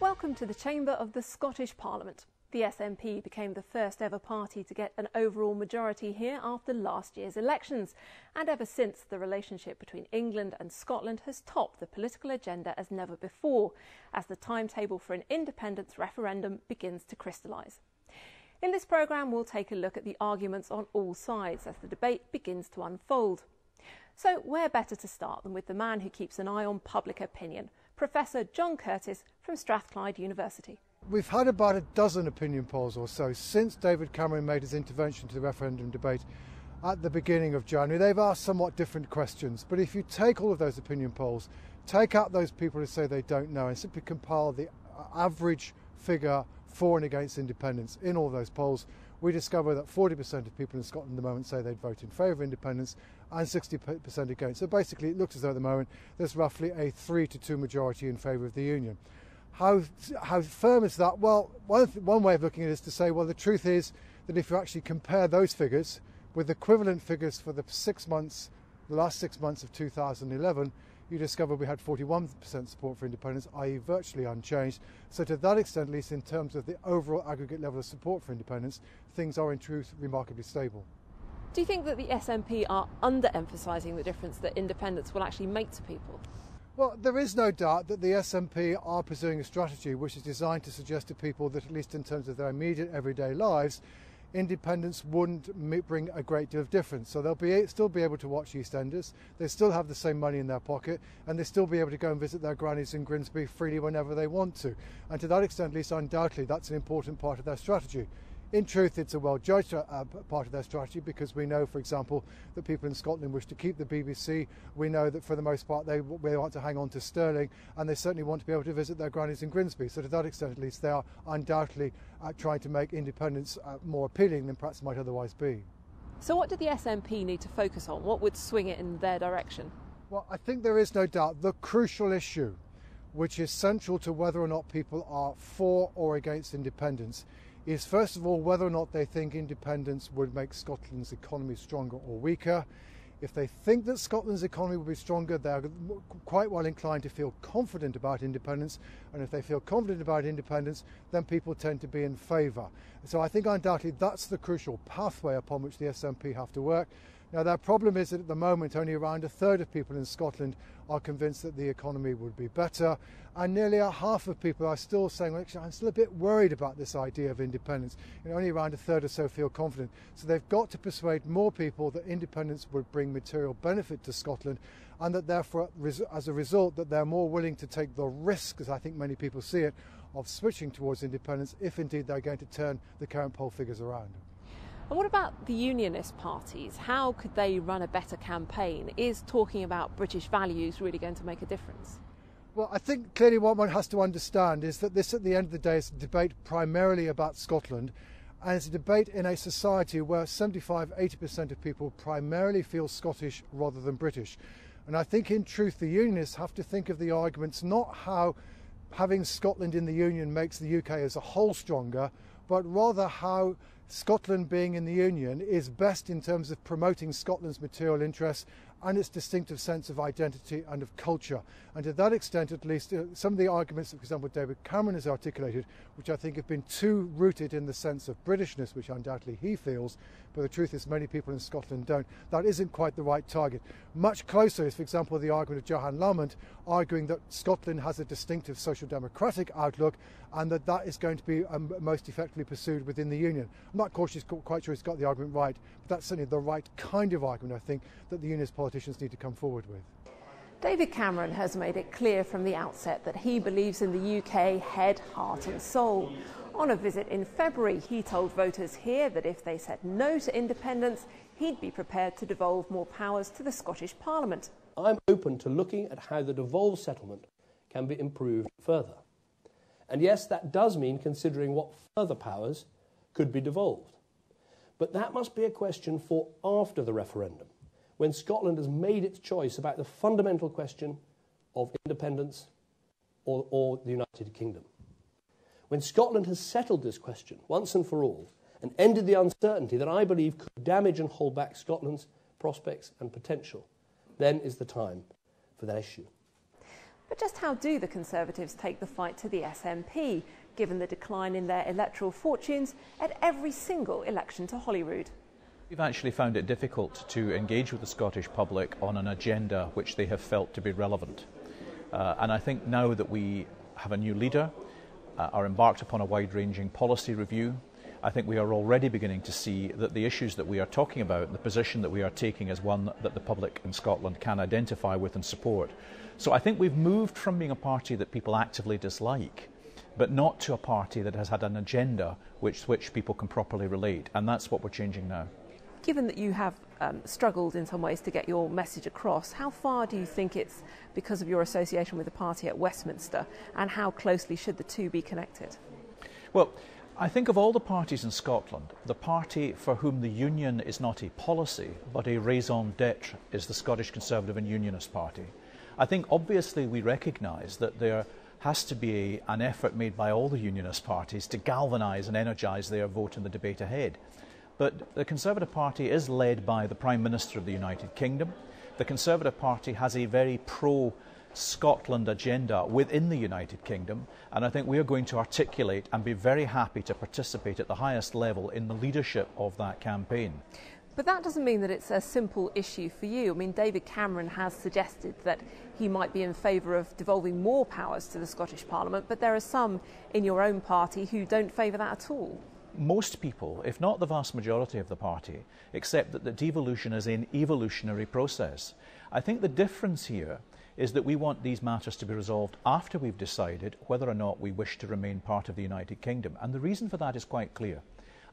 Welcome to the chamber of the Scottish Parliament. The SNP became the first ever party to get an overall majority here after last year's elections. And ever since, the relationship between England and Scotland has topped the political agenda as never before, as the timetable for an independence referendum begins to crystallise. In this programme, we'll take a look at the arguments on all sides as the debate begins to unfold. So where better to start than with the man who keeps an eye on public opinion, Professor John Curtis from Strathclyde University. We've had about a dozen opinion polls or so since David Cameron made his intervention to the referendum debate at the beginning of January. They've asked somewhat different questions, but if you take all of those opinion polls, take out those people who say they don't know and simply compile the average figure for and against independence in all those polls, we discover that 40% of people in Scotland at the moment say they'd vote in favour of independence and 60% against. So basically it looks as though at the moment there's roughly a 3-2 majority in favour of the union. How firm is that? Well, one way of looking at it is to say, well, the truth is that if you actually compare those figures with equivalent figures for the last 6 months of 2011, you discover we had 41% support for independence, i.e. virtually unchanged. So to that extent, at least in terms of the overall aggregate level of support for independence, things are in truth remarkably stable. Do you think that the SNP are under-emphasising the difference that independence will actually make to people? Well, there is no doubt that the SNP are pursuing a strategy which is designed to suggest to people that, at least in terms of their immediate everyday lives, independence wouldn't bring a great deal of difference. So they'll still be able to watch EastEnders, they still have the same money in their pocket, and they still be able to go and visit their grannies in Grimsby freely whenever they want to. And to that extent, at least undoubtedly, that's an important part of their strategy. In truth, it's a well-judged part of their strategy because we know, for example, that people in Scotland wish to keep the BBC. We know that for the most part they want to hang on to sterling, and they certainly want to be able to visit their grannies in Grimsby. So to that extent, at least, they are undoubtedly trying to make independence more appealing than perhaps it might otherwise be. So what do the SNP need to focus on? What would swing it in their direction? Well, I think there is no doubt the crucial issue, which is central to whether or not people are for or against independence, is first of all whether or not they think independence would make Scotland's economy stronger or weaker. If they think that Scotland's economy will be stronger, they're quite well inclined to feel confident about independence, and if they feel confident about independence, then people tend to be in favour. So I think undoubtedly that's the crucial pathway upon which the SNP have to work. Now, their problem is that at the moment only around a third of people in Scotland are convinced that the economy would be better, and nearly a half of people are still saying, well, actually, I'm still a bit worried about this idea of independence. Only around a third or so feel confident. So they've got to persuade more people that independence would bring material benefit to Scotland, and that therefore, as a result, that they're more willing to take the risk, as I think many people see it, of switching towards independence if indeed they're going to turn the current poll figures around. And what about the unionist parties? How could they run a better campaign? Is talking about British values really going to make a difference? Well, I think clearly what one has to understand is that this, at the end of the day, is a debate primarily about Scotland, and it's a debate in a society where 75–80% of people primarily feel Scottish rather than British. And I think in truth the unionists have to think of the arguments not how having Scotland in the Union makes the UK as a whole stronger, but rather how Scotland being in the Union is best in terms of promoting Scotland's material interests and its distinctive sense of identity and of culture. And to that extent, at least, some of the arguments that, for example, David Cameron has articulated, which I think have been too rooted in the sense of Britishness, which undoubtedly he feels, but the truth is many people in Scotland don't, that isn't quite the right target. Much closer is, for example, the argument of Johan Lamont, arguing that Scotland has a distinctive social democratic outlook and that is going to be most effectively pursued within the Union. I'm not quite sure he's got the argument right, but that's certainly the right kind of argument, I think, that the unionist politicians need to come forward with. David Cameron has made it clear from the outset that he believes in the UK head, heart and soul. On a visit in February, he told voters here that if they said no to independence, he'd be prepared to devolve more powers to the Scottish Parliament. I'm open to looking at how the devolved settlement can be improved further. And yes, that does mean considering what further powers could be devolved. But that must be a question for after the referendum, when Scotland has made its choice about the fundamental question of independence or the United Kingdom. When Scotland has settled this question once and for all and ended the uncertainty that I believe could damage and hold back Scotland's prospects and potential, then is the time for that issue. But just how do the Conservatives take the fight to the SNP, given the decline in their electoral fortunes at every single election to Holyrood? We've actually found it difficult to engage with the Scottish public on an agenda which they have felt to be relevant. And I think now that we have a new leader, are embarked upon a wide-ranging policy review, I think we are already beginning to see that the issues that we are talking about, the position that we are taking, is one that the public in Scotland can identify with and support. So I think we've moved from being a party that people actively dislike, but not to a party that has had an agenda which people can properly relate, and that's what we're changing now. Given that you have struggled in some ways to get your message across, how far do you think it's because of your association with the party at Westminster, and how closely should the two be connected? Well, I think of all the parties in Scotland, the party for whom the union is not a policy but a raison d'etre is the Scottish Conservative and Unionist Party. I think obviously we recognise that there has to be an effort made by all the unionist parties to galvanise and energise their vote in the debate ahead. But the Conservative Party is led by the Prime Minister of the United Kingdom. The Conservative Party has a very pro-Scotland agenda within the United Kingdom, and I think we are going to articulate and be very happy to participate at the highest level in the leadership of that campaign. But that doesn't mean that it's a simple issue for you. I mean, David Cameron has suggested that he might be in favour of devolving more powers to the Scottish Parliament, but there are some in your own party who don't favour that at all. Most people, if not the vast majority of the party, accept that the devolution is an evolutionary process. I think the difference here is that we want these matters to be resolved after we've decided whether or not we wish to remain part of the United Kingdom. And the reason for that is quite clear.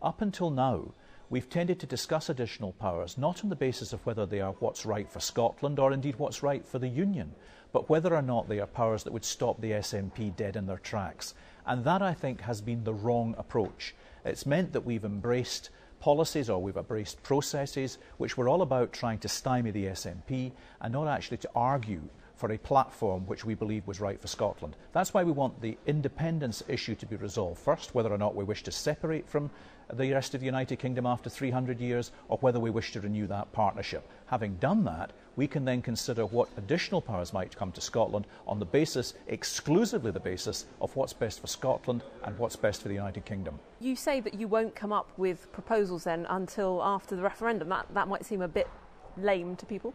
Up until now, we've tended to discuss additional powers not on the basis of whether they are what's right for Scotland or indeed what's right for the Union, but whether or not they are powers that would stop the SNP dead in their tracks. And that, I think, has been the wrong approach. It's meant that we've embraced policies or we've embraced processes which were all about trying to stymie the SNP and not actually to argue for a platform which we believe was right for Scotland. That's why we want the independence issue to be resolved first, whether or not we wish to separate from the rest of the United Kingdom after 300 years or whether we wish to renew that partnership. Having done that, we can then consider what additional powers might come to Scotland on the basis, exclusively the basis, of what's best for Scotland and what's best for the United Kingdom. You say that you won't come up with proposals then until after the referendum. That might seem a bit lame to people.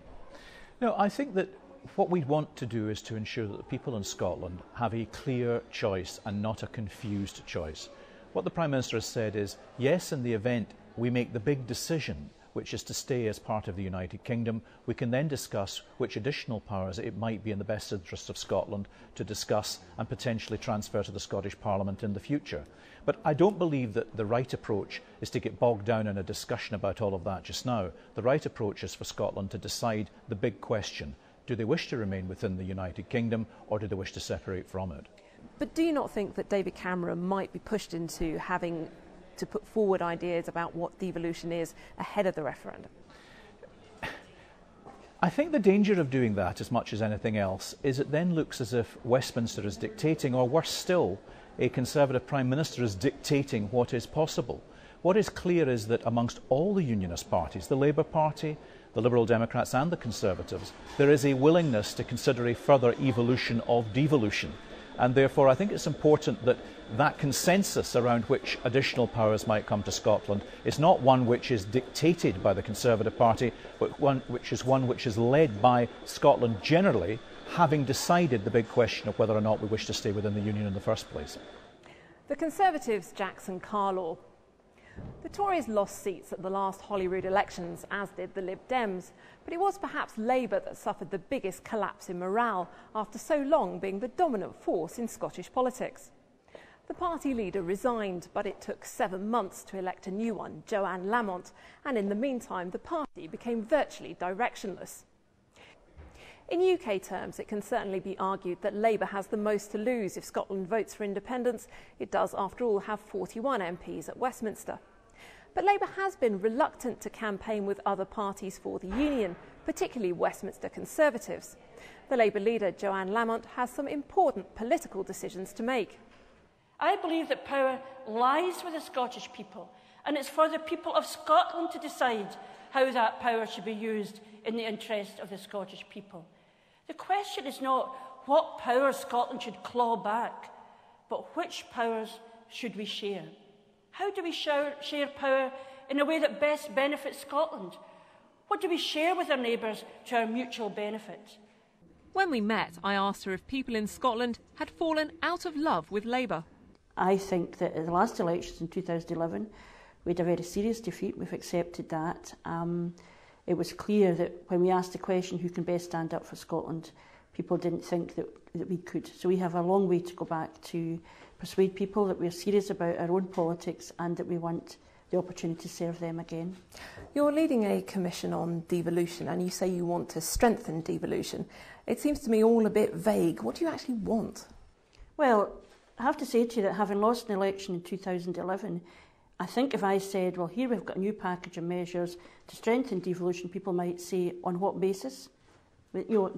No, I think that what we want to do is to ensure that the people in Scotland have a clear choice and not a confused choice. What the Prime Minister has said is, yes, in the event we make the big decision, which is to stay as part of the United Kingdom, we can then discuss which additional powers it might be in the best interest of Scotland to discuss and potentially transfer to the Scottish Parliament in the future. But I don't believe that the right approach is to get bogged down in a discussion about all of that just now. The right approach is for Scotland to decide the big question. Do they wish to remain within the United Kingdom or do they wish to separate from it? But do you not think that David Cameron might be pushed into having to put forward ideas about what devolution is ahead of the referendum? I think the danger of doing that, as much as anything else, is it then looks as if Westminster is dictating, or worse still, a Conservative Prime Minister is dictating what is possible. What is clear is that amongst all the unionist parties, the Labour Party, the Liberal Democrats and the Conservatives, there is a willingness to consider a further evolution of devolution. And therefore I think it's important that that consensus around which additional powers might come to Scotland is not one which is dictated by the Conservative Party, but one which is led by Scotland generally, having decided the big question of whether or not we wish to stay within the Union in the first place. The Conservatives' Jackson Carlaw. The Tories lost seats at the last Holyrood elections, as did the Lib Dems, but it was perhaps Labour that suffered the biggest collapse in morale after so long being the dominant force in Scottish politics. The party leader resigned, but it took 7 months to elect a new one, Joanne Lamont, and in the meantime the party became virtually directionless. In UK terms, it can certainly be argued that Labour has the most to lose if Scotland votes for independence. It does, after all, have 41 MPs at Westminster. But Labour has been reluctant to campaign with other parties for the Union, particularly Westminster Conservatives. The Labour leader, Joanne Lamont, has some important political decisions to make. I believe that power lies with the Scottish people, and it's for the people of Scotland to decide how that power should be used in the interest of the Scottish people. The question is not what powers Scotland should claw back, but which powers should we share? How do we share power in a way that best benefits Scotland? What do we share with our neighbours to our mutual benefit? When we met, I asked her if people in Scotland had fallen out of love with Labour. I think that in the last elections in 2011, we had a very serious defeat. We've accepted that. It was clear that when we asked the question, who can best stand up for Scotland, people didn't think that we could. So we have a long way to go back to persuade people that we're serious about our own politics and that we want the opportunity to serve them again. You're leading a commission on devolution and you say you want to strengthen devolution. It seems to me all a bit vague. What do you actually want? Well, I have to say to you that having lost an election in 2011, I think if I said, well, here we've got a new package of measures to strengthen devolution, people might say, on what basis?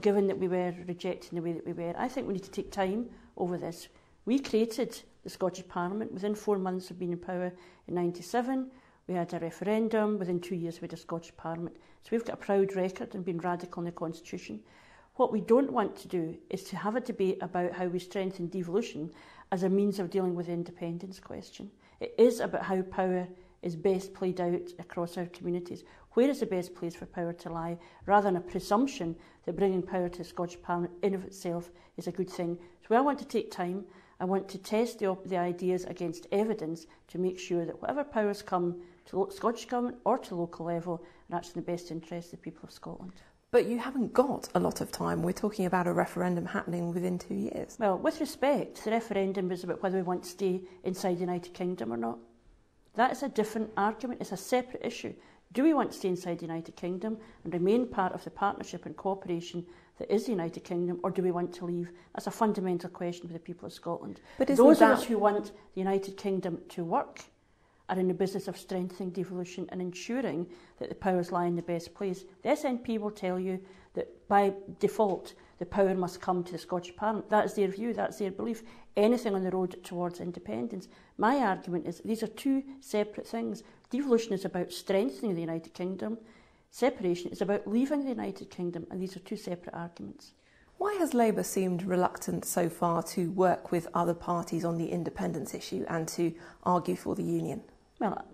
Given that we were rejecting the way that we were. I think we need to take time over this. We created the Scottish Parliament within 4 months of being in power in 1997. We had a referendum. Within 2 years, we had a Scottish Parliament. So we've got a proud record in being radical in the Constitution. What we don't want to do is to have a debate about how we strengthen devolution as a means of dealing with the independence question. It is about how power is best played out across our communities. Where is the best place for power to lie, rather than a presumption that bringing power to the Scottish Parliament in of itself is a good thing. So I want to take time. I want to test the ideas against evidence to make sure that whatever powers come to Scottish Government or to local level are actually in the best interest of the people of Scotland. But you haven't got a lot of time. We're talking about a referendum happening within 2 years. Well, with respect, the referendum is about whether we want to stay inside the United Kingdom or not. That is a different argument. It's a separate issue. Do we want to stay inside the United Kingdom and remain part of the partnership and cooperation that is the United Kingdom, or do we want to leave? That's a fundamental question for the people of Scotland. But those of us who want the United Kingdom to work are in the business of strengthening devolution and ensuring that the powers lie in the best place. The SNP will tell you that by default the power must come to the Scottish Parliament. That is their view, that's their belief. Anything on the road towards independence. My argument is that these are two separate things. Devolution is about strengthening the United Kingdom. Separation is about leaving the United Kingdom, and these are two separate arguments. Why has Labour seemed reluctant so far to work with other parties on the independence issue and to argue for the union? Well,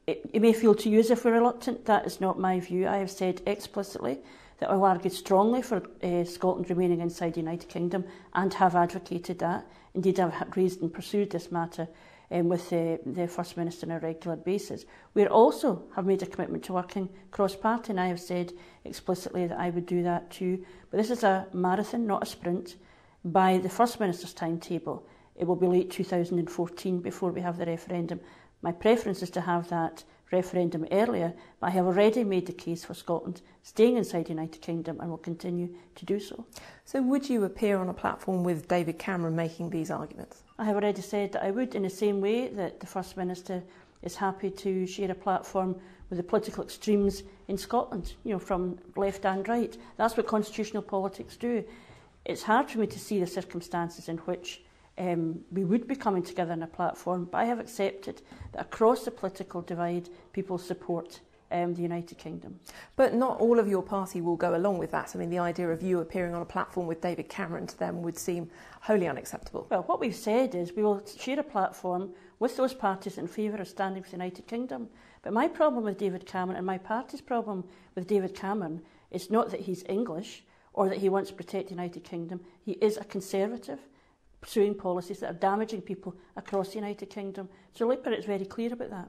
it may feel to you as if we're reluctant. That is not my view. I have said explicitly that I will argue strongly for Scotland remaining inside the United Kingdom and have advocated that. Indeed, I've raised and pursued this matter with the First Minister on a regular basis. We also have made a commitment to working cross-party, and I have said explicitly that I would do that too. But this is a marathon, not a sprint. By the First Minister's timetable, it will be late 2014 before we have the referendum. My preference is to have that referendum earlier, but I have already made the case for Scotland staying inside the United Kingdom and will continue to do so. So would you appear on a platform with David Cameron making these arguments? I have already said that I would, in the same way that the First Minister is happy to share a platform with the political extremes in Scotland, from left and right. That's what constitutional politics do. It's hard for me to see the circumstances in which we would be coming together on a platform, but I have accepted that across the political divide, people support the United Kingdom. But not all of your party will go along with that. I mean, the idea of you appearing on a platform with David Cameron to them would seem wholly unacceptable. Well, what we've said is we will share a platform with those parties in favour of standing with the United Kingdom. But my problem with David Cameron and my party's problem with David Cameron is not that he's English or that he wants to protect the United Kingdom. He is a Conservative, pursuing policies that are damaging people across the United Kingdom. So Labour is very clear about that.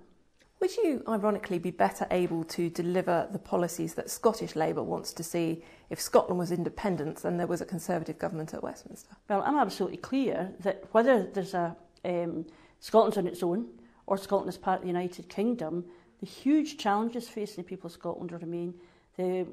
Would you, ironically, be better able to deliver the policies that Scottish Labour wants to see if Scotland was independent and there was a Conservative government at Westminster? Well, I'm absolutely clear that whether there's a Scotland's on its own or Scotland is part of the United Kingdom, the huge challenges facing the people of Scotland will remain. The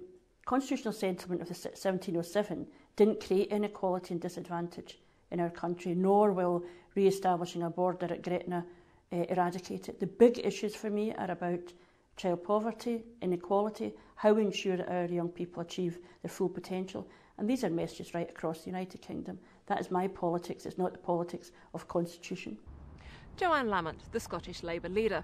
constitutional settlement of the 1707 didn't create inequality and disadvantage in our country, nor will re-establishing a border at Gretna eradicate it. The big issues for me are about child poverty, inequality, how we ensure that our young people achieve their full potential. And these are messages right across the United Kingdom. That is my politics, it's not the politics of constitution. Joanne Lamont, the Scottish Labour leader.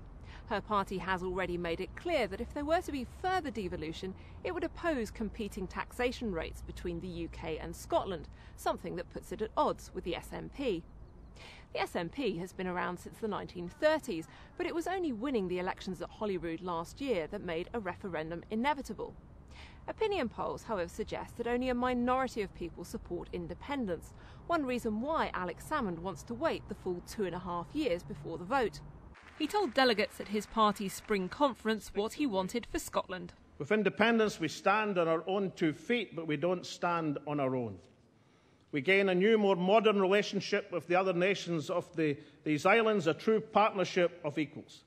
Her party has already made it clear that if there were to be further devolution, it would oppose competing taxation rates between the UK and Scotland, something that puts it at odds with the SNP. The SNP has been around since the 1930s, but it was only winning the elections at Holyrood last year that made a referendum inevitable. Opinion polls, however, suggest that only a minority of people support independence, one reason why Alex Salmond wants to wait the full 2.5 years before the vote. He told delegates at his party's spring conference what he wanted for Scotland. With independence, we stand on our own 2 feet, but we don't stand on our own. We gain a new, more modern relationship with the other nations of these islands, a true partnership of equals.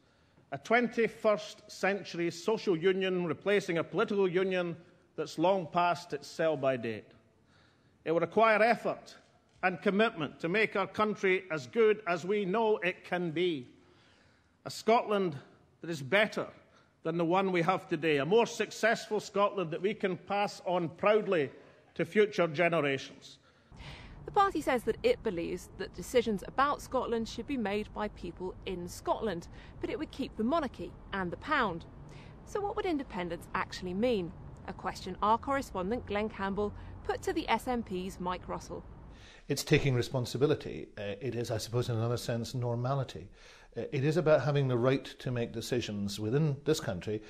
A 21st century social union replacing a political union that's long past its sell-by date. It will require effort and commitment to make our country as good as we know it can be. A Scotland that is better than the one we have today, a more successful Scotland that we can pass on proudly to future generations. The party says that it believes that decisions about Scotland should be made by people in Scotland, but it would keep the monarchy and the pound. So what would independence actually mean? A question our correspondent Glenn Campbell put to the SNP's Mike Russell. It's taking responsibility. It is, I suppose, in another sense, normality. It is about having the right to make decisions within this country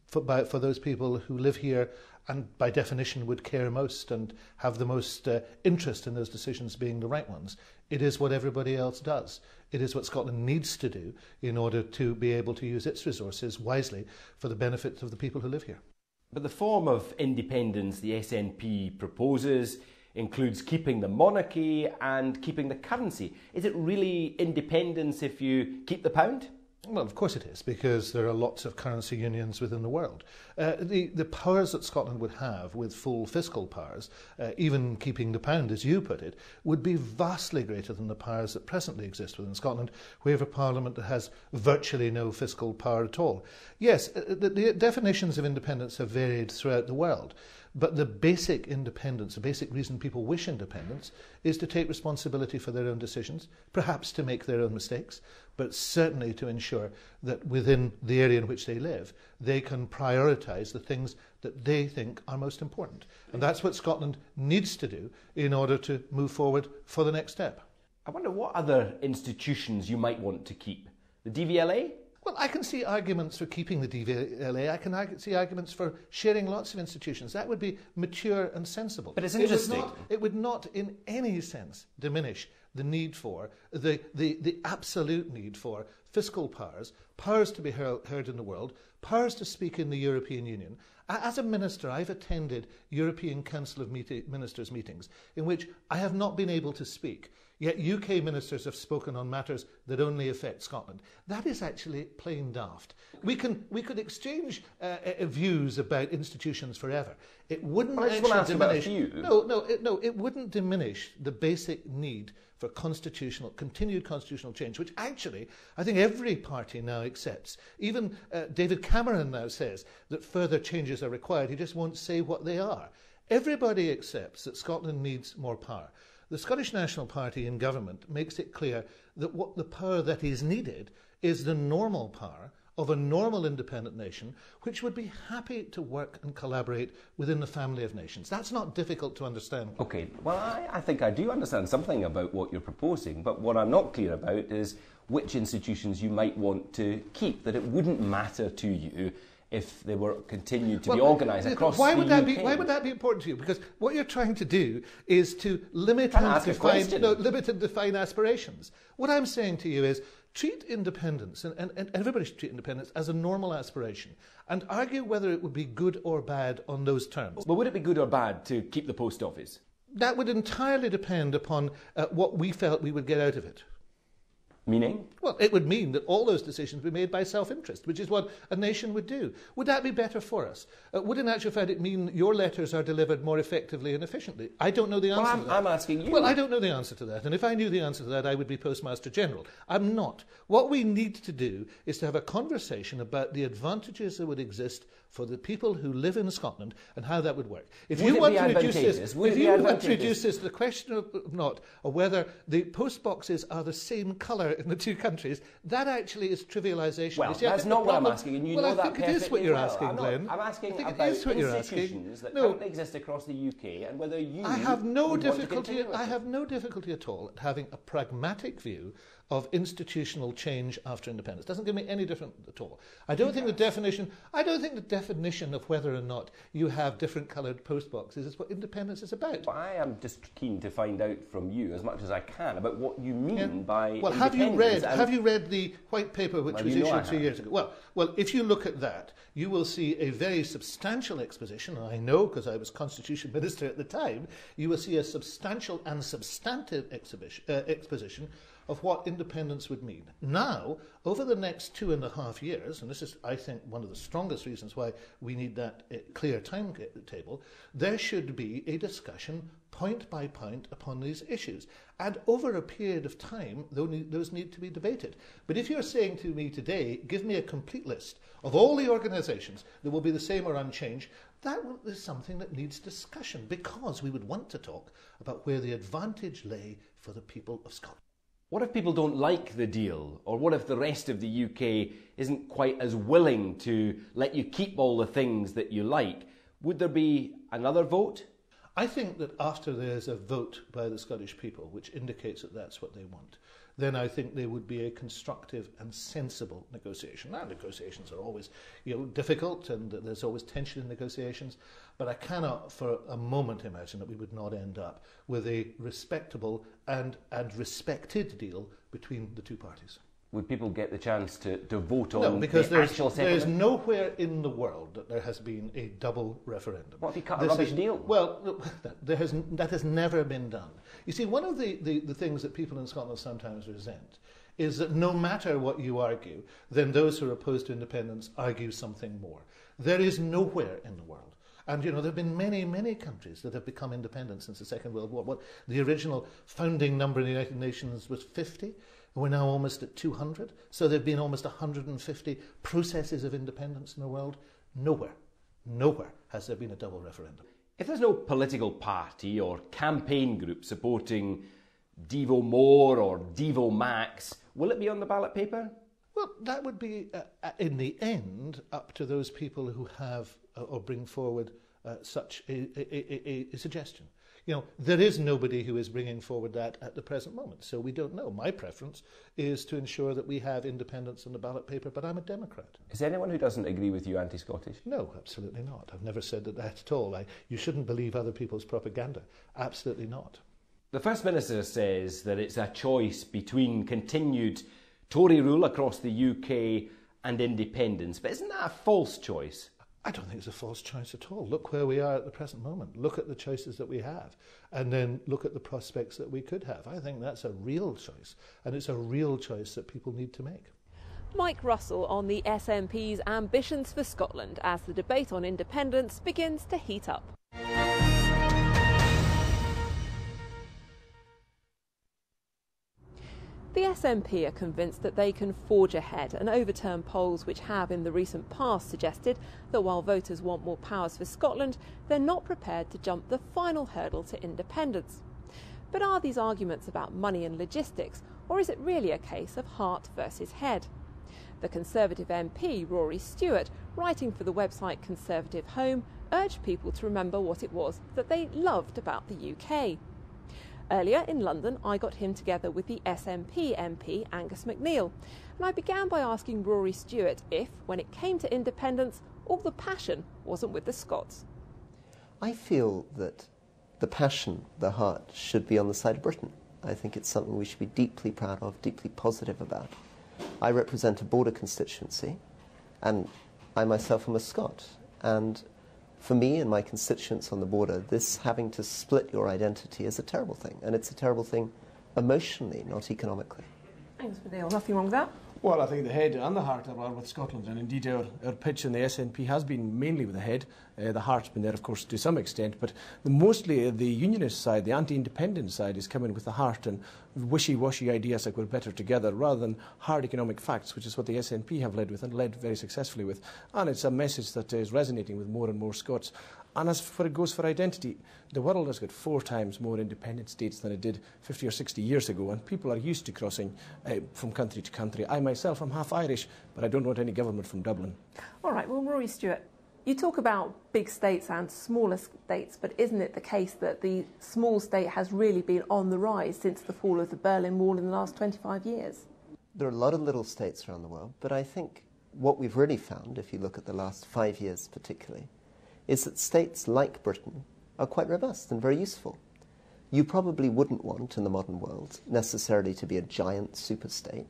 for those people who live here and by definition would care most and have the most interest in those decisions being the right ones. It is what everybody else does. It is what Scotland needs to do in order to be able to use its resources wisely for the benefit of the people who live here. But the form of independence the SNP proposes includes keeping the monarchy and keeping the currency. Is it really independence if you keep the pound? Well, of course it is, because there are lots of currency unions within the world. The powers that Scotland would have with full fiscal powers, even keeping the pound, as you put it, would be vastly greater than the powers that presently exist within Scotland. We have a parliament that has virtually no fiscal power at all. Yes, the definitions of independence have varied throughout the world. But the basic independence, the basic reason people wish independence, is to take responsibility for their own decisions, perhaps to make their own mistakes, but certainly to ensure that within the area in which they live, they can prioritise the things that they think are most important. And that's what Scotland needs to do in order to move forward for the next step. I wonder what other institutions you might want to keep. The DVLA? Well, I can see arguments for keeping the DVLA. I can see arguments for sharing lots of institutions. That would be mature and sensible. But it's interesting. It would not in any sense diminish the need for, the absolute need for fiscal powers, powers to be heard in the world, powers to speak in the European Union. As a minister, I've attended European Council of Ministers meetings in which I have not been able to speak. Yet UK ministers have spoken on matters that only affect Scotland. That is actually plain daft. We could exchange views about institutions forever. It wouldn't actually diminish. It wouldn't diminish the basic need for continued constitutional change, which actually I think every party now accepts. Even David Cameron now says that further changes are required. He just won't say what they are. Everybody accepts that Scotland needs more power. The Scottish National Party in government makes it clear that what the power that is needed is the normal power of a normal independent nation which would be happy to work and collaborate within the family of nations. That's not difficult to understand. OK, well, I think I do understand something about what you're proposing, but what I'm not clear about is which institutions you might want to keep, that it wouldn't matter to you if they were continued to be organised across the UK. Why would that be important to you? Because what you're trying to do is to limit and define aspirations. What I'm saying to you is treat independence, and everybody should treat independence as a normal aspiration, and argue whether it would be good or bad on those terms. But would it be good or bad to keep the post office? That would entirely depend upon what we felt we would get out of it. Meaning? Well, it would mean that all those decisions would be made by self-interest, which is what a nation would do. Would that be better for us? Would in actual fact it mean your letters are delivered more effectively and efficiently? I don't know the answer to that. I'm asking you. Well, I don't know the answer to that, and if I knew the answer to that, I would be Postmaster General. I'm not. What we need to do is to have a conversation about the advantages that would exist for the people who live in Scotland and how that would work. If you want to reduce this, the question of whether the post boxes are the same colour differ in the two countries, that actually is trivialisation. Well, that's not what I'm asking, and you know that perfectly well. I think it is what you're asking, Glenn. I'm asking about institutions that currently exist across the UK, and whether you I have no difficulty at all at having a pragmatic view of institutional change after independence. Doesn't give me any different at all. I don't think the definition of whether or not you have different coloured postboxes is what independence is about. But I am just keen to find out from you as much as I can about what you mean by well, independence. Have you read the white paper which was issued 2 years ago? Well, if you look at that, you will see a very substantial exposition, and I know because I was Constitution Minister at the time, you will see a substantial and substantive exposition of what independence would mean. Now, over the next 2.5 years, and this is, I think, one of the strongest reasons why we need that clear timetable, there should be a discussion point by point upon these issues. And over a period of time, those need to be debated. But if you're saying to me today, give me a complete list of all the organisations that will be the same or unchanged, that is something that needs discussion, because we would want to talk about where the advantage lay for the people of Scotland. What if people don't like the deal? Or what if the rest of the UK isn't quite as willing to let you keep all the things that you like? Would there be another vote? I think that after there's a vote by the Scottish people, which indicates that that's what they want, then I think there would be a constructive and sensible negotiation. Now, negotiations are always, difficult, and there's always tension in negotiations, but I cannot for a moment imagine that we would not end up with a respectable and respected deal between the two parties. Would people get the chance to vote on no, because the actual settlement? There's nowhere in the world that there has been a double referendum. What if you cut a rubbish deal? Well, that has never been done. You see, one of the things that people in Scotland sometimes resent is that no matter what you argue, then those who are opposed to independence argue something more. There is nowhere in the world. And, there have been many, many countries that have become independent since the Second World War. The original founding number in the United Nations was 50. We're now almost at 200. So there have been almost 150 processes of independence in the world. Nowhere has there been a double referendum. If there's no political party or campaign group supporting Devo More or Devo Max, will it be on the ballot paper? Well, that would be, in the end, up to those people who have or bring forward such a suggestion. There is nobody who is bringing forward that at the present moment, so we don't know. My preference is to ensure that we have independence on the ballot paper, but I'm a Democrat. Is anyone who doesn't agree with you anti-Scottish? No, absolutely not. I've never said that at all. You shouldn't believe other people's propaganda. Absolutely not. The First Minister says that it's a choice between continued Tory rule across the UK and independence, but isn't that a false choice? I don't think it's a false choice at all. Look where we are at the present moment. Look at the choices that we have, and then look at the prospects that we could have. I think that's a real choice, and it's a real choice that people need to make. Mike Russell on the SNP's ambitions for Scotland as the debate on independence begins to heat up. The SNP are convinced that they can forge ahead and overturn polls which have in the recent past suggested that while voters want more powers for Scotland, they're not prepared to jump the final hurdle to independence. But are these arguments about money and logistics, or is it really a case of heart versus head? The Conservative MP, Rory Stewart, writing for the website Conservative Home, urged people to remember what it was that they loved about the UK. Earlier in London, I got him together with the SNP MP Angus MacNeil, and I began by asking Rory Stewart if, when it came to independence, all the passion wasn't with the Scots. I feel that the passion, the heart, should be on the side of Britain. I think it's something we should be deeply proud of, deeply positive about. I represent a border constituency, and I myself am a Scot, and for me and my constituents on the border, this having to split your identity is a terrible thing, and it's a terrible thing emotionally, not economically. Thanks, Madeleine. Nothing wrong with that? Well, I think the head and the heart are with Scotland, and indeed our pitch in the SNP has been mainly with the head. The heart's been there, of course, to some extent, but mostly the unionist side, the anti-independence side, is coming with the heart and wishy-washy ideas like we're better together, rather than hard economic facts, which is what the SNP have led with and led very successfully with. And it's a message that is resonating with more and more Scots. And as for it goes for identity, the world has got 4 times more independent states than it did 50 or 60 years ago, and people are used to crossing from country to country. I myself am half Irish, but I don't want any government from Dublin. All right, well, Rory Stewart, you talk about big states and smaller states, but isn't it the case that the small state has really been on the rise since the fall of the Berlin Wall in the last 25 years? There are a lot of little states around the world, but I think what we've really found, if you look at the last 5 years particularly, is that states like Britain are quite robust and very useful. You probably wouldn't want, in the modern world, necessarily to be a giant superstate,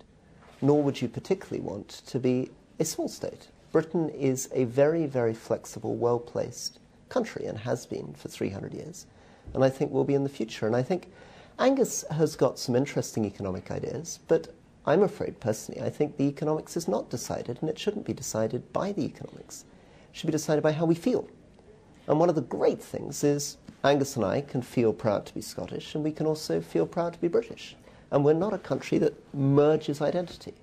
nor would you particularly want to be a small state. Britain is a very, very flexible, well-placed country, and has been for 300 years, and I think will be in the future. And I think Angus has got some interesting economic ideas, but I'm afraid, personally, I think the economics is not decided, and it shouldn't be decided by the economics. It should be decided by how we feel. And one of the great things is Angus and I can feel proud to be Scottish, and we can also feel proud to be British. And we're not a country that merges identity.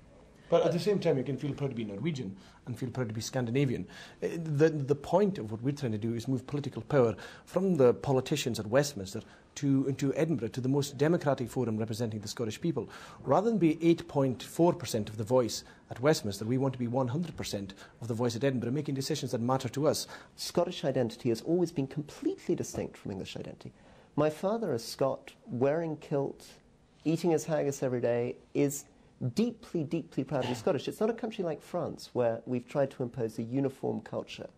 But at the same time, you can feel proud to be Norwegian and feel proud to be Scandinavian. The point of what we're trying to do is move political power from the politicians at Westminster to Edinburgh, to the most democratic forum representing the Scottish people. Rather than be 8.4% of the voice at Westminster, we want to be 100% of the voice at Edinburgh, making decisions that matter to us. Scottish identity has always been completely distinct from English identity. My father, a Scot, wearing kilt, eating his haggis every day, is deeply, deeply proud to be Scottish. It's not a country like France, where we've tried to impose a uniform culture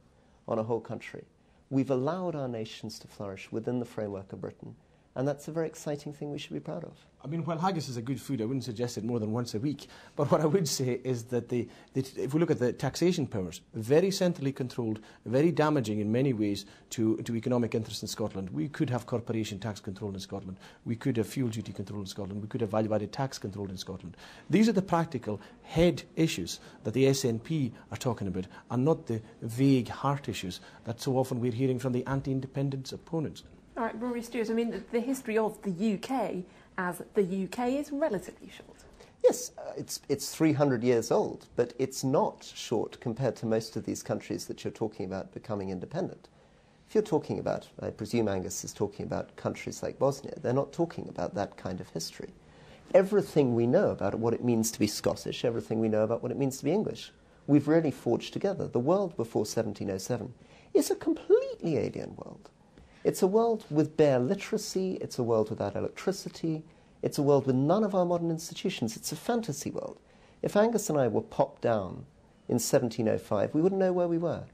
on a whole country. We've allowed our nations to flourish within the framework of Britain, and that's a very exciting thing we should be proud of. I mean, while haggis is a good food, I wouldn't suggest it more than once a week. But what I would say is that if we look at the taxation powers, very centrally controlled, very damaging in many ways to economic interests in Scotland. We could have corporation tax control in Scotland. We could have fuel duty control in Scotland. We could have value-added tax control in Scotland. These are the practical head issues that the SNP are talking about, and not the vague heart issues that so often we're hearing from the anti-independence opponents. All right, Rory Stewart, I mean, the history of the UK as the UK is relatively short. Yes, it's 300 years old, but it's not short compared to most of these countries that you're talking about becoming independent. If you're talking about, I presume Angus is talking about countries like Bosnia, they're not talking about that kind of history. Everything we know about what it means to be Scottish, everything we know about what it means to be English, we've really forged together. The world before 1707 is a completely alien world. It's a world with bare literacy, it's a world without electricity, it's a world with none of our modern institutions. It's a fantasy world. If Angus and I were popped down in 1705, we wouldn't know where we were.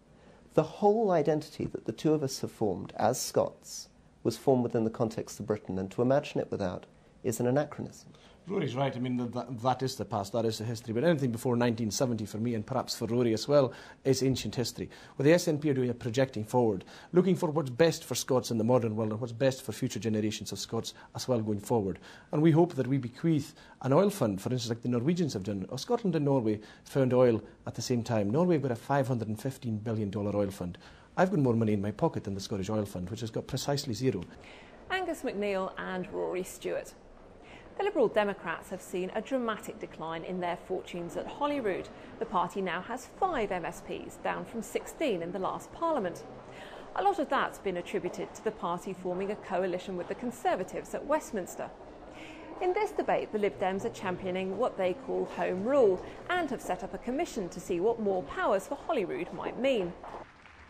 The whole identity that the two of us have formed as Scots was formed within the context of Britain, and to imagine it without is an anachronism. Rory's right. I mean, that is the past, that is the history. But anything before 1970 for me, and perhaps for Rory as well, is ancient history. What the SNP are doing is projecting forward, looking for what's best for Scots in the modern world and what's best for future generations of Scots as well going forward. And we hope that we bequeath an oil fund, for instance, like the Norwegians have done. Scotland and Norway found oil at the same time. Norway have got a $515 billion oil fund. I've got more money in my pocket than the Scottish Oil Fund, which has got precisely zero. Angus MacNeil and Rory Stewart. The Liberal Democrats have seen a dramatic decline in their fortunes at Holyrood. The party now has 5 MSPs, down from 16 in the last Parliament. A lot of that's been attributed to the party forming a coalition with the Conservatives at Westminster. In this debate, the Lib Dems are championing what they call Home Rule and have set up a commission to see what more powers for Holyrood might mean.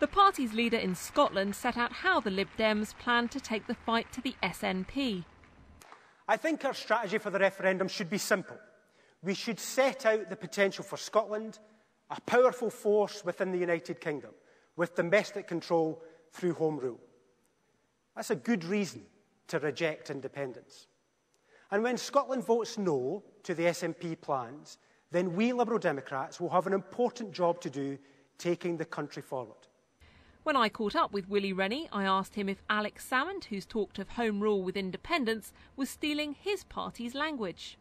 The party's leader in Scotland set out how the Lib Dems plan to take the fight to the SNP. I think our strategy for the referendum should be simple. We should set out the potential for Scotland, a powerful force within the United Kingdom, with domestic control through Home Rule. That's a good reason to reject independence. And when Scotland votes no to the SNP plans, then we Liberal Democrats will have an important job to do taking the country forward. When I caught up with Willie Rennie, I asked him if Alex Salmond, who's talked of Home Rule with independence, was stealing his party's language.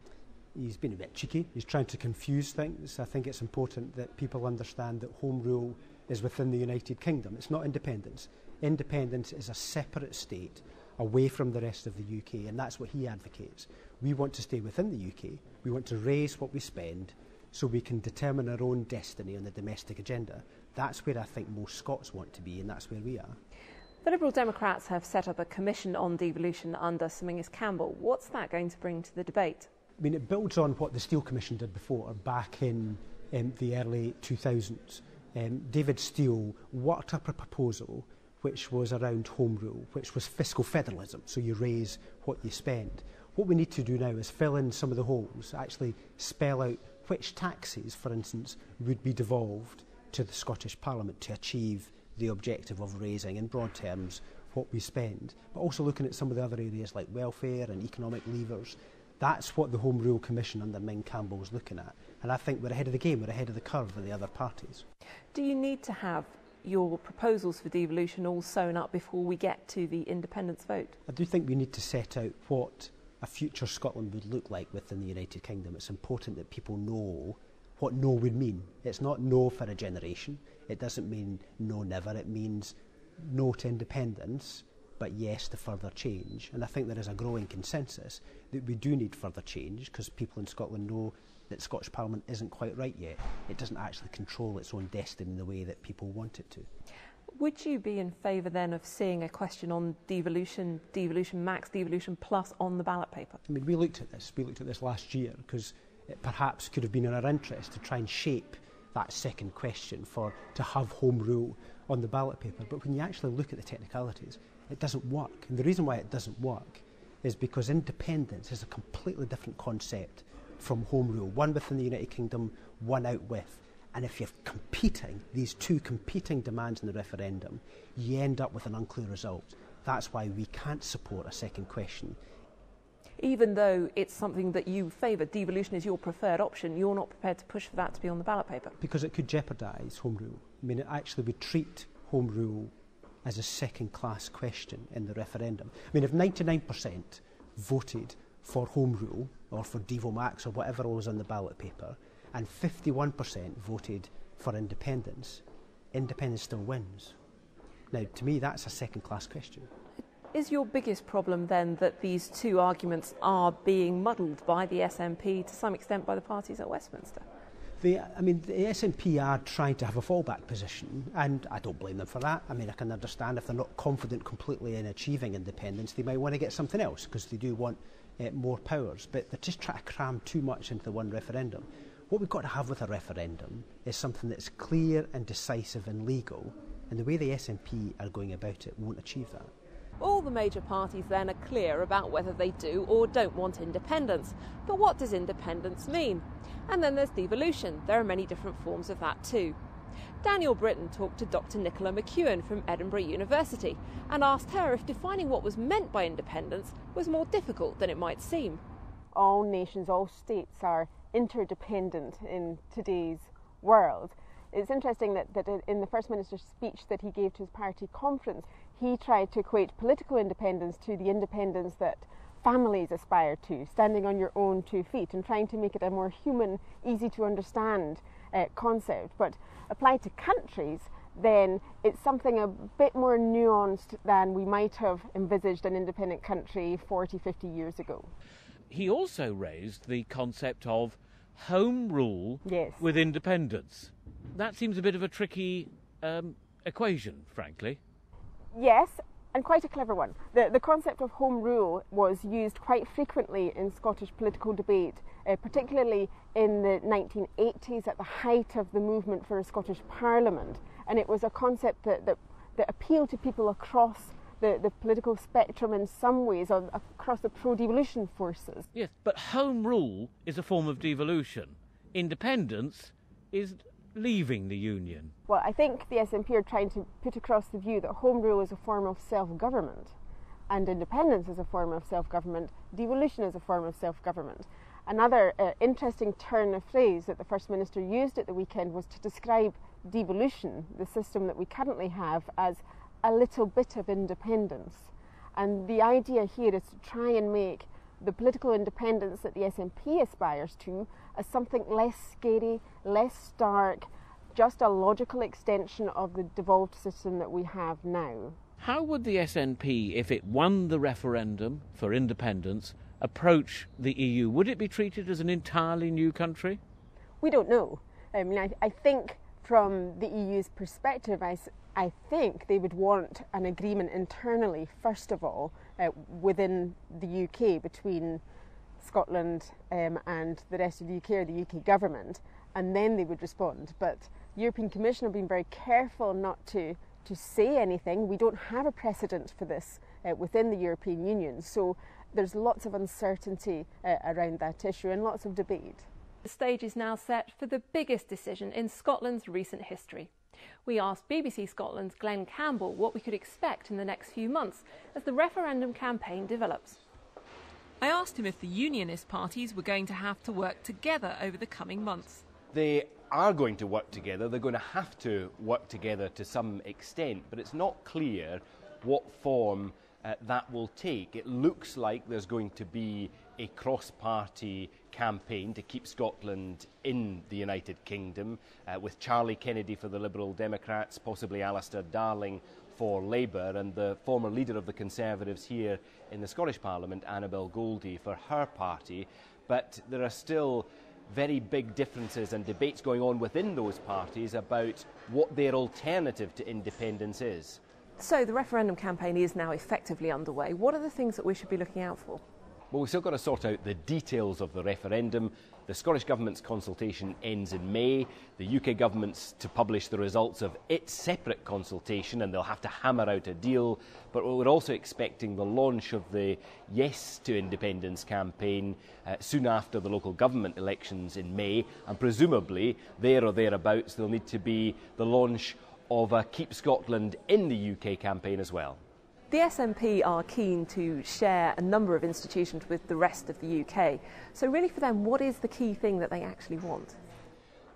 He's been a bit cheeky. He's trying to confuse things. I think it's important that people understand that Home Rule is within the United Kingdom. It's not independence. Independence is a separate state away from the rest of the UK, and that's what he advocates. We want to stay within the UK. We want to raise what we spend so we can determine our own destiny on the domestic agenda. That's where I think most Scots want to be, and that's where we are. The Liberal Democrats have set up a commission on devolution under Sir Mingus Campbell. What's that going to bring to the debate? I mean, it builds on what the Steele Commission did before, back in the early 2000s. David Steele worked up a proposal which was around Home Rule, which was fiscal federalism, so you raise what you spend. What we need to do now is fill in some of the holes, actually spell out which taxes, for instance, would be devolved to the Scottish Parliament to achieve the objective of raising, in broad terms, what we spend, but also looking at some of the other areas like welfare and economic levers. That's what the Home Rule Commission under Ming Campbell was looking at. And I think we're ahead of the game, we're ahead of the curve with the other parties. Do you need to have your proposals for devolution all sewn up before we get to the independence vote? I do think we need to set out what a future Scotland would look like within the United Kingdom. It's important that people know what no would mean. It's not no for a generation. It doesn't mean no never. It means no to independence, but yes to further change. And I think there is a growing consensus that we do need further change, because people in Scotland know that Scottish Parliament isn't quite right yet. It doesn't actually control its own destiny in the way that people want it to. Would you be in favour then of seeing a question on devolution, devolution max, devolution plus on the ballot paper? I mean, we looked at this. We looked at this last year because it perhaps could have been in our interest to try and shape that second question to have Home Rule on the ballot paper. But when you actually look at the technicalities, it doesn't work. And the reason why it doesn't work is because independence is a completely different concept from Home Rule. One within the United Kingdom, one out with. And if you're competing, these two competing demands in the referendum, you end up with an unclear result. That's why we can't support a second question. Even though it's something that you favour, devolution is your preferred option, you're not prepared to push for that to be on the ballot paper? Because it could jeopardise Home Rule. I mean, it actually would treat Home Rule as a second-class question in the referendum. I mean, if 99% voted for Home Rule, or for Devo Max, or whatever was on the ballot paper, and 51% voted for independence, independence still wins. Now, to me, that's a second-class question. Is your biggest problem then that these two arguments are being muddled by the SNP, to some extent by the parties at Westminster? The SNP are trying to have a fallback position, and I don't blame them for that. I mean, I can understand if they're not confident completely in achieving independence, they might want to get something else, because they do want more powers, but they're just trying to cram too much into the one referendum. What we've got to have with a referendum is something that's clear and decisive and legal, and the way the SNP are going about it won't achieve that. All the major parties then are clear about whether they do or don't want independence. But what does independence mean? And then there's devolution. There are many different forms of that too. Daniel Britton talked to Dr. Nicola McEwen from Edinburgh University and asked her if defining what was meant by independence was more difficult than it might seem. All nations, all states are interdependent in today's world. It's interesting that in the First Minister's speech that he gave to his party conference, he tried to equate political independence to the independence that families aspire to, standing on your own 2 feet, and trying to make it a more human, easy to understand concept. But applied to countries, then it's something a bit more nuanced than we might have envisaged an independent country 40, 50 years ago. He also raised the concept of home rule with independence. That seems a bit of a tricky equation, frankly. Yes, and quite a clever one. The concept of home rule was used quite frequently in Scottish political debate, particularly in the 1980s at the height of the movement for a Scottish Parliament. And it was a concept that appealed to people across the political spectrum in some ways, across the pro-devolution forces. Yes, but home rule is a form of devolution. Independence is leaving the Union. Well, I think the SNP are trying to put across the view that home rule is a form of self-government and independence is a form of self-government, devolution is a form of self-government. Another interesting turn of phrase that the First Minister used at the weekend was to describe devolution, the system that we currently have, as a little bit of independence. And the idea here is to try and make the political independence that the SNP aspires to as something less scary, less stark, just a logical extension of the devolved system that we have now. How would the SNP, if it won the referendum for independence, approach the EU? Would it be treated as an entirely new country? We don't know. I mean, I think from the EU's perspective, I I think they would want an agreement internally, first of all, within the UK between Scotland and the rest of the UK or the UK government, and then they would respond. But the European Commission have been very careful not to say anything. We don't have a precedent for this within the European Union, so there's lots of uncertainty around that issue and lots of debate. The stage is now set for the biggest decision in Scotland's recent history. We asked BBC Scotland's Glenn Campbell what we could expect in the next few months as the referendum campaign develops. I asked him if the unionist parties were going to have to work together over the coming months. They are going to work together. They're going to have to work together to some extent, but it's not clear what form that will take. It looks like there's going to be a cross-party campaign to keep Scotland in the United Kingdom, with Charlie Kennedy for the Liberal Democrats, possibly Alistair Darling for Labour, and the former leader of the Conservatives here in the Scottish Parliament, Annabel Goldie, for her party. But there are still very big differences and debates going on within those parties about what their alternative to independence is. So the referendum campaign is now effectively underway. What are the things that we should be looking out for? Well, we've still got to sort out the details of the referendum. The Scottish Government's consultation ends in May. The UK Government's to publish the results of its separate consultation, and they'll have to hammer out a deal. But we're also expecting the launch of the Yes to Independence campaign soon after the local government elections in May. And presumably, there or thereabouts, there'll need to be the launch of a Keep Scotland in the UK campaign as well. The SNP are keen to share a number of institutions with the rest of the UK. So really for them, what is the key thing that they actually want?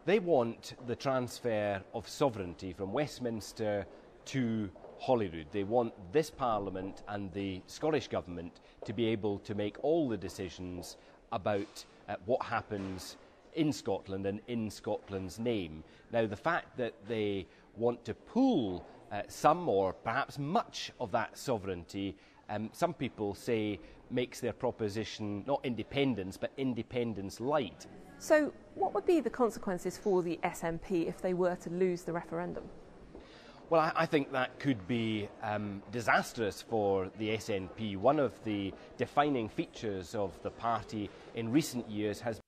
They want the transfer of sovereignty from Westminster to Holyrood. They want this Parliament and the Scottish Government to be able to make all the decisions about what happens in Scotland and in Scotland's name. Now, the fact that they want to pool some or perhaps much of that sovereignty, some people say makes their proposition not independence but independence light. So what would be the consequences for the SNP if they were to lose the referendum? Well, I think that could be disastrous for the SNP. One of the defining features of the party in recent years has